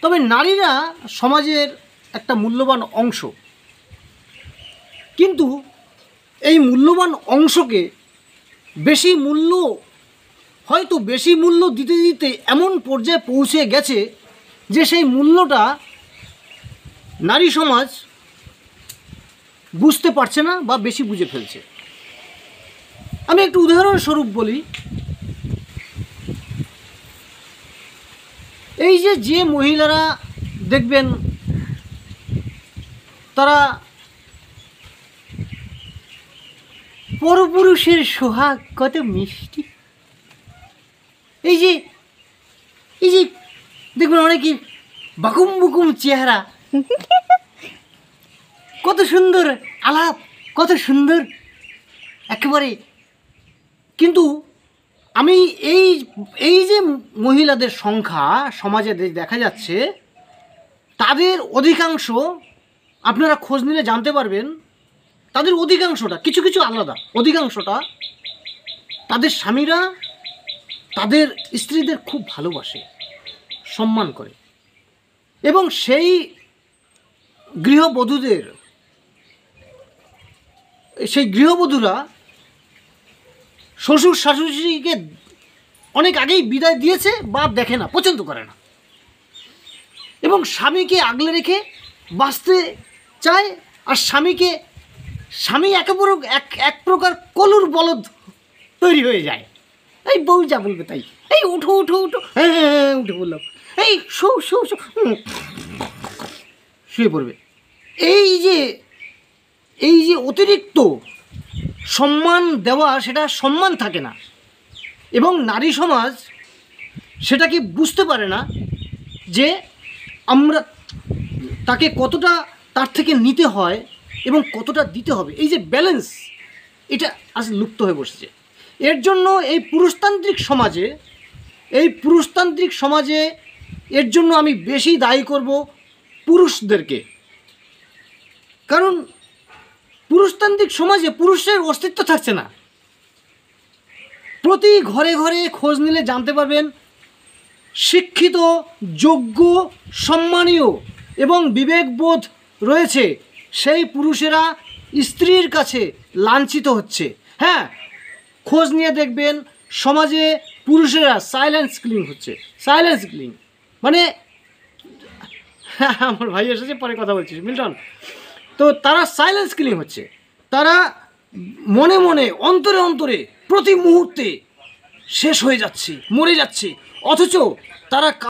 তবে নারীরা সমাজের একটা মূল্যবান অংশ, কিন্তু এই মূল্যবান অংশকে বেশি মূল্য দিতে দিতে এমন পর্যায়ে পৌঁছে গেছে যে সেই মূল্যটা নারী সমাজ বুঝতে পারছে না বা বেশি বুঝে ফেলছে। আমি একটু উদাহরণস্বরূপ বলি, এই যে মহিলারা দেখবেন তারা পরপুরুষের সোহাগ কত মিষ্টি, এই যে দেখবেন অনেকে বাকুম বুকুম চেহারা, কত সুন্দর আলাপ, কত সুন্দর একেবারে। কিন্তু আমি এই যে মহিলাদের সংখ্যা সমাজে দেখা যাচ্ছে, তাদের অধিকাংশ আপনারা খোঁজ নিলে জানতে পারবেন, তাদের অধিকাংশটা, কিছু কিছু আলাদা, অধিকাংশটা তাদের স্বামীরা তাদের স্ত্রীদের খুব ভালোবাসে, সম্মান করে, এবং সেই গৃহবধূরা শ্বশুর শাশুড়িকে অনেক আগেই বিদায় দিয়েছে বা দেখে না, পছন্দ করে না, এবং স্বামীকে আগলে রেখে বাঁচতে চায়। আর স্বামী এক প্রকার কলুর বলদ তৈরি হয়ে যায়। এই বউ যা বলবে তাই, এই উঠো উঠো উঠো, হ্যাঁ উঠে বললাম, এই শুয়ে পড়বে। এই যে অতিরিক্ত সম্মান দেওয়া, সেটা সম্মান থাকে না, এবং নারী সমাজ সেটাকে বুঝতে পারে না যে আমরা তাকে কতটা তার থেকে নিতে হয় এবং কতটা দিতে হবে। এই যে ব্যালেন্স, এটা আজ লুপ্ত হয়ে বসেছে। এর জন্য এই পুরুষতান্ত্রিক সমাজে এর জন্য আমি বেশি দায়ী করব পুরুষদেরকে। কারণ পুরুষতান্ত্রিক সমাজে পুরুষের অস্তিত্ব থাকছে না। প্রতি ঘরে ঘরে খোঁজ নিলে জানতে পারবেন, শিক্ষিত, যোগ্য, সম্মানীয় এবং বিবেকবোধ রয়েছে সেই পুরুষেরা স্ত্রীর কাছে লাঞ্ছিত হচ্ছে। হ্যাঁ, খোঁজ নিয়ে দেখবেন সমাজে পুরুষেরা সাইলেন্স কিলিং হচ্ছে। সাইলেন্স কিলিং মানে, আমার ভাই এসেছে, পরে কথা বলছিস মিল্টন। তো তারা সাইলেন্স কিলিং হচ্ছে, তারা মনে মনে, অন্তরে অন্তরে প্রতি মুহূর্তে শেষ হয়ে যাচ্ছে, মরে যাচ্ছে, অথচ তারা